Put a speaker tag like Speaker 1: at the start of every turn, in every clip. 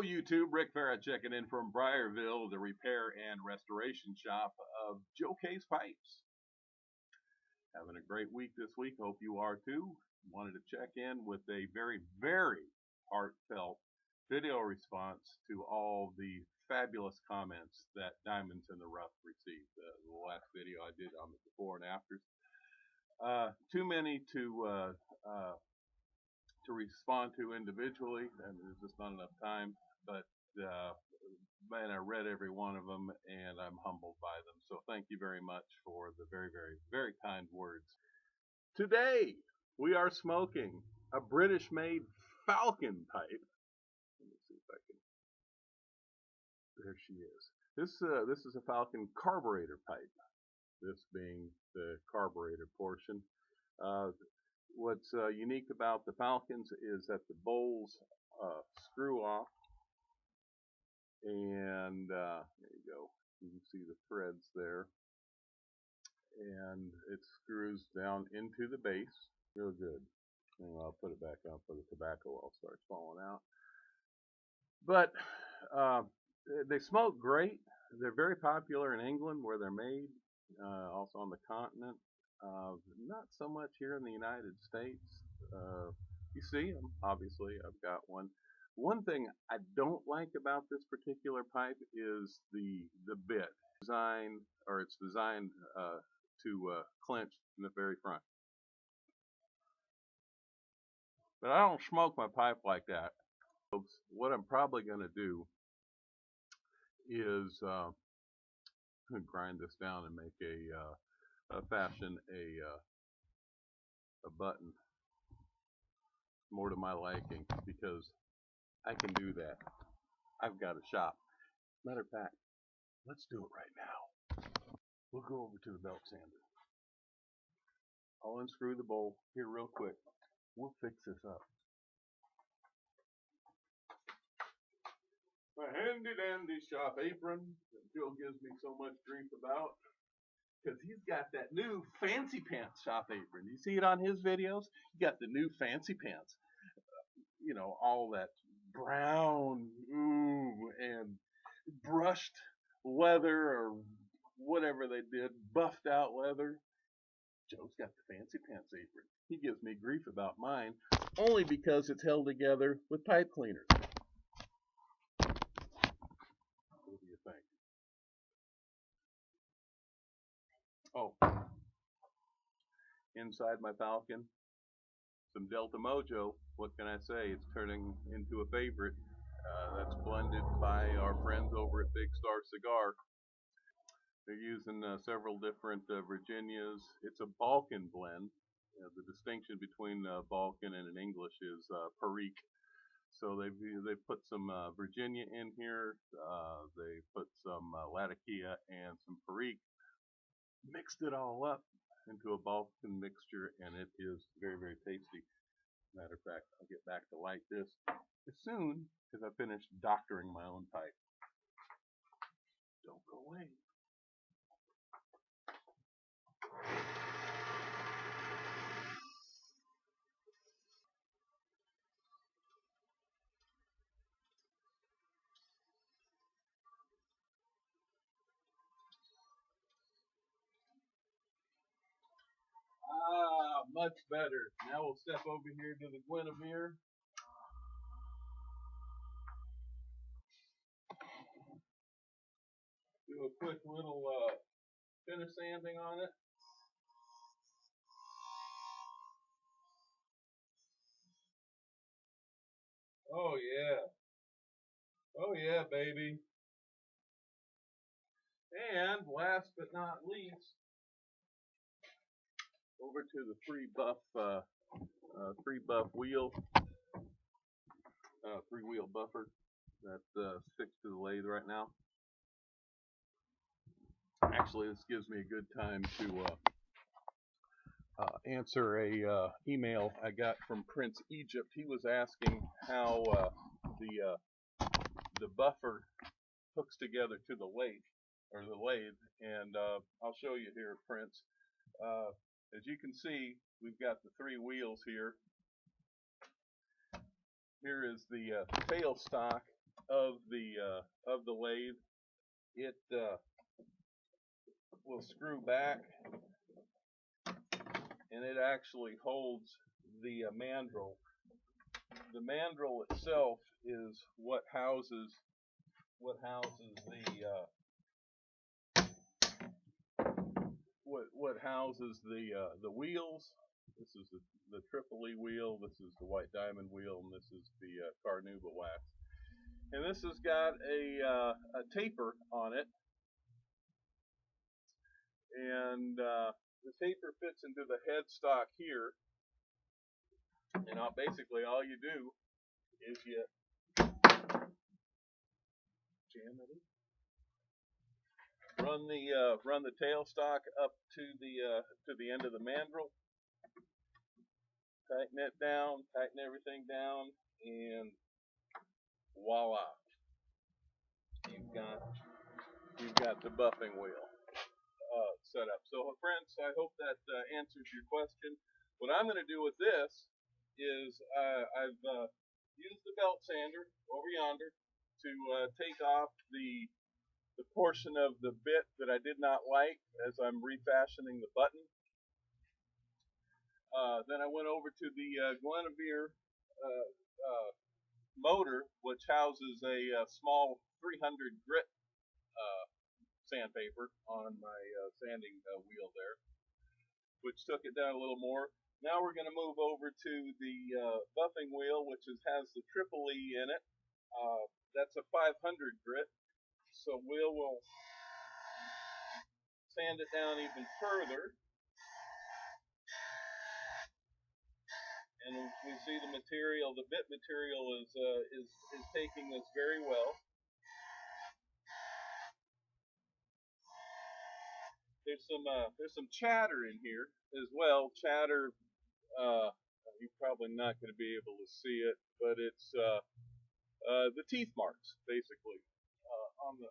Speaker 1: YouTube, Rick Farrett checking in from Briarville, the repair and restoration shop of Joe K's Pipes. Having a great week this week. Hope you are too. Wanted to check in with a very, very heartfelt video response to all the fabulous comments that Diamonds in the Rough received. The last video I did on the before and afters. Too many to respond to individually, and there's just not enough time, but man, I read every one of them and I'm humbled by them, so thank you very much for the very, very, very kind words. Today we are smoking a British made Falcon pipe. Let me see if I can, there she is. This is a Falcon carburetor pipe, this being the carburetor portion. What's unique about the Falcons is that the bowls screw off, and there you go. You can see the threads there, and it screws down into the base real good. And I'll put it back on for the tobacco all starts falling out. But they smoke great. They're very popular in England where they're made, also on the continent. Not so much here in the United States. You see them, obviously. I've got one. One thing I don't like about this particular pipe is the bit design, or it's designed to clench in the very front. But I don't smoke my pipe like that. What I'm probably going to do is grind this down and make fashion a button more to my liking, because I can do that. I've got a shop. Matter of fact, let's do it right now. We'll go over to the belt sander. I'll unscrew the bowl here real quick. We'll fix this up. My handy dandy shop apron that Joe gives me so much grief about, because he's got that new fancy pants shop apron. You see it on his videos? He got the new fancy pants. You know, all that brown and brushed leather, or whatever they did, buffed out leather. Joe's got the fancy pants apron. He gives me grief about mine only because it's held together with pipe cleaners. What do you think? Oh, inside my Falcon, some Delta Mojo. What can I say? It's turning into a favorite. That's blended by our friends over at Big Star Cigar. They're using several different Virginias. It's a Balkan blend. The distinction between Balkan and an English is Perique. So they've put some Virginia in here. They put some Latakia and some Perique. Mixed it all up into a Balkan mixture, and it is very, very tasty. Matter of fact, I'll get back to light this as soon as I finish doctoring my own pipe. Don't go away. Ah, much better. Now we'll step over here to the Guinevere. Do a quick little finish sanding on it. Oh yeah. Oh yeah, baby. And last but not least, over to the free buff wheel, 3-wheel buffer that sticks to the lathe right now. Actually, this gives me a good time to answer a email I got from Prince Egypt. He was asking how the buffer hooks together to the lathe, and I'll show you here, Prince. As you can see, we've got the 3 wheels here. Here is the tailstock of the lathe, it will screw back, and it actually holds the mandrel. The mandrel itself is what houses the wheels. This is the Tripoli wheel. This is the white diamond wheel, and this is the carnauba wax. And this has got a taper on it, and the taper fits into the headstock here. And basically all you do is you jam it in. Run the tailstock up to the end of the mandrel. Tighten it down, tighten everything down, and voila! You've got the buffing wheel set up. So, friends, I hope that answers your question. What I'm going to do with this is I've used the belt sander over yonder to take off the portion of the bit that I did not like as I'm refashioning the button. Then I went over to the Guinevere motor, which houses a small 300 grit sandpaper on my sanding wheel there, which took it down a little more. Now we're going to move over to the buffing wheel, which has the Tripoli in it. That's a 500 grit, so we'll sand it down even further. And we see the material, the bit material is taking this very well. There's some chatter in here as well. Chatter, you're probably not going to be able to see it, but it's the teeth marks basically on the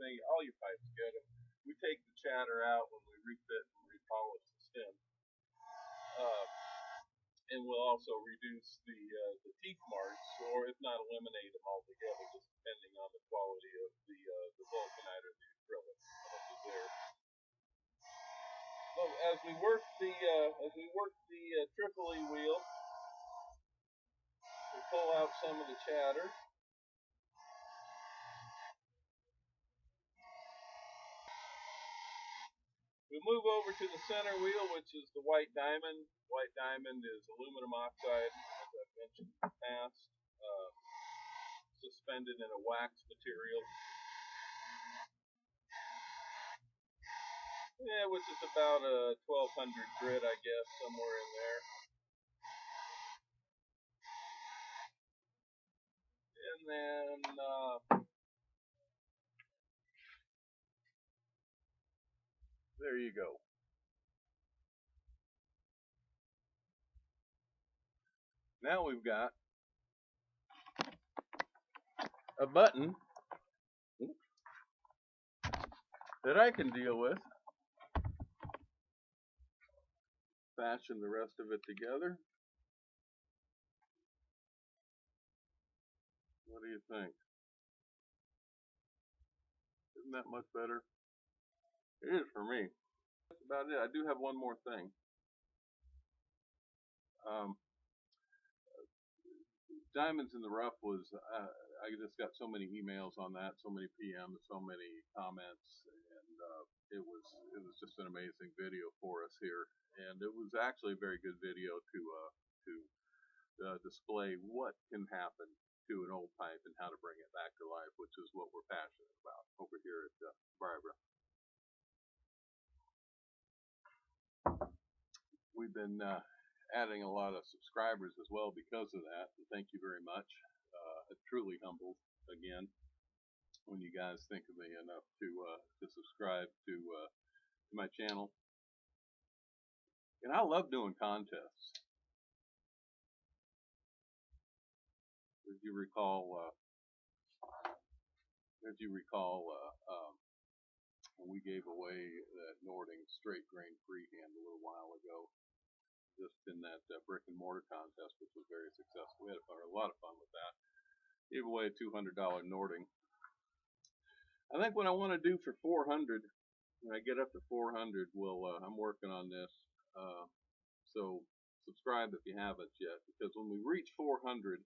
Speaker 1: thing. All your pipes get them. We take the chatter out when we refit and repolish the stem. And we'll also reduce the teeth marks, or if not eliminate them altogether, just depending on the quality of the vulcanite or the acrylic that is there. So as we work the Tripoli wheel, we pull out some of the chatter. We move over to the center wheel, which is the white diamond. White diamond is aluminum oxide, as I've mentioned in the past, suspended in a wax material. Yeah, which is about a 1200 grit, I guess, somewhere in there. And then there you go. Now we've got a button that I can deal with. Fashion the rest of it together. What do you think? Isn't that much better? It is for me. That's about it. I do have one more thing. Diamonds in the Rough was, I just got so many emails on that, so many PMs, so many comments, and it was just an amazing video for us here. And it was actually a very good video to display what can happen to an old pipe and how to bring it back to life, which is what we're passionate about over here at Briarville. We've been adding a lot of subscribers as well because of that, and thank you very much. Truly humbled again when you guys think of me enough to subscribe to my channel. And I love doing contests. As you recall, when we gave away that Nording straight grain freehand a little while ago, just in that brick and mortar contest, which was very successful. We had a lot of fun with that. Gave away a $200 Nording. I think what I want to do for 400, when I get up to 400, I'm working on this. So subscribe if you haven't yet, because when we reach 400,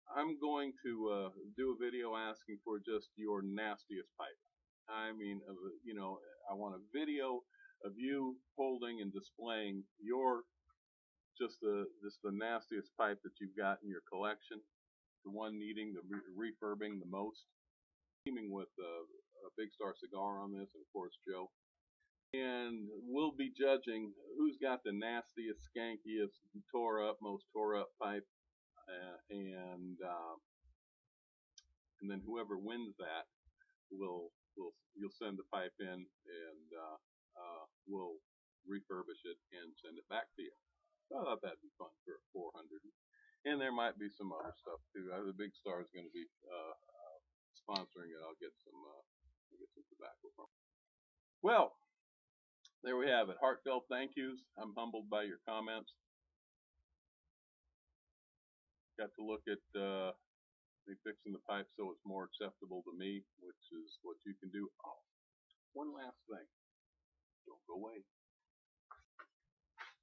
Speaker 1: I'm going to do a video asking for just your nastiest pipe. I mean, I want a video of you holding and displaying your just the nastiest pipe that you've got in your collection, the one needing the refurbing the most. Teaming with a Big Star Cigar on this, and of course Joe. And we'll be judging who's got the nastiest, skankiest, most tore up pipe, and then whoever wins that you'll send the pipe in, and we'll refurbish it and send it back to you. So I thought that'd be fun for 400, and there might be some other stuff too. The Big Star is going to be sponsoring it. I'll get some tobacco from it. Well, there we have it. Heartfelt thank yous. I'm humbled by your comments. Got to look at me fixing the pipe so it's more acceptable to me, which is what you can do. Oh, one last thing. Don't go away.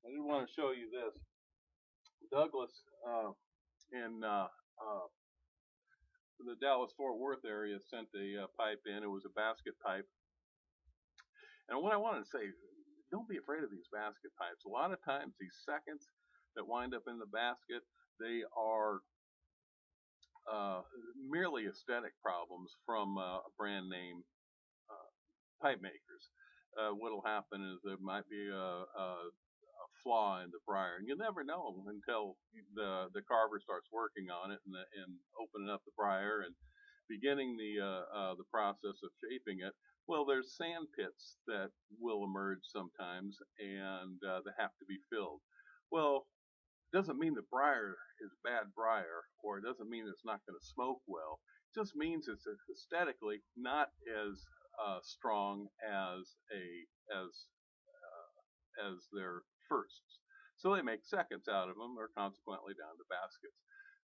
Speaker 1: I did want to show you this. Douglas in the Dallas-Fort Worth area sent a pipe in. It was a basket pipe. And what I wanted to say, don't be afraid of these basket pipes. A lot of times these seconds that wind up in the basket, they are merely aesthetic problems from brand name pipe makers. What'll happen is there might be a flaw in the briar, and you'll never know until the carver starts working on it and opening up the briar and beginning the process of shaping it. Well, there's sand pits that will emerge sometimes, and they have to be filled. Well, it doesn't mean the briar is bad briar, or it doesn't mean it's not going to smoke well. It just means it's aesthetically not as strong as their firsts. So they make seconds out of them, or consequently down to baskets.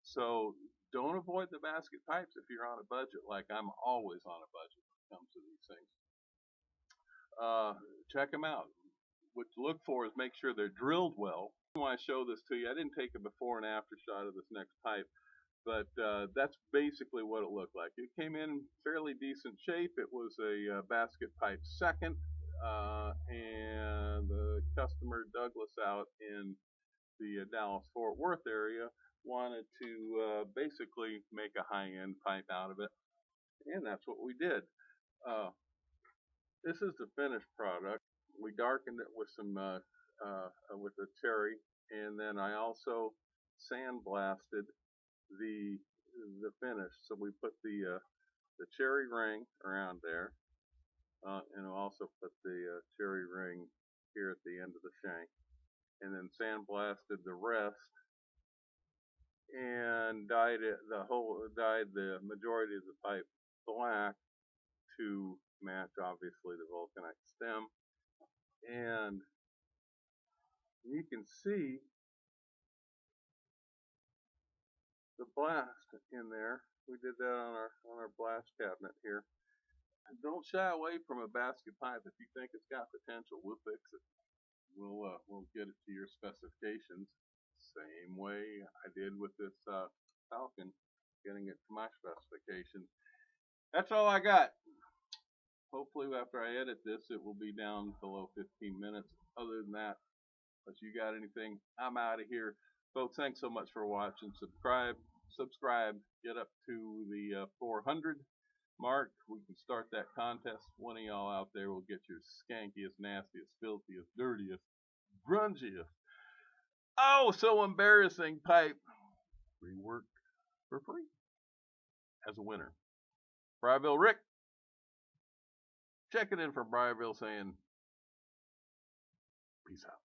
Speaker 1: So don't avoid the basket pipes if you're on a budget, like I'm always on a budget when it comes to these things. Check them out. What to look for is make sure they're drilled well. When I show this to you, I didn't take a before and after shot of this next pipe, but that's basically what it looked like. It came in fairly decent shape. It was a basket pipe second, and the customer Douglas out in the Dallas-Fort Worth area wanted to basically make a high-end pipe out of it, and that's what we did. This is the finished product. We darkened it with some with a cherry, and then I also sandblasted the finish. So we put the cherry ring around there, and I'll also put the cherry ring here at the end of the shank, and then sandblasted the rest, and dyed the majority of the pipe black to match obviously the vulcanite stem. And you can see the blast in there. We did that on our blast cabinet here. And don't shy away from a basket pipe. If you think it's got potential, we'll fix it. We'll get it to your specifications. Same way I did with this Falcon, getting it to my specifications. That's all I got. Hopefully after I edit this, it will be down below 15 minutes. Other than that, unless you got anything, I'm out of here. Folks, thanks so much for watching. Subscribe, get up to the 400 mark. We can start that contest. One of y'all out there will get your skankiest, nastiest, filthiest, dirtiest, grungiest, oh, so embarrassing pipe reworked for free as a winner. Briarville Rick, checking in from Briarville, saying peace out.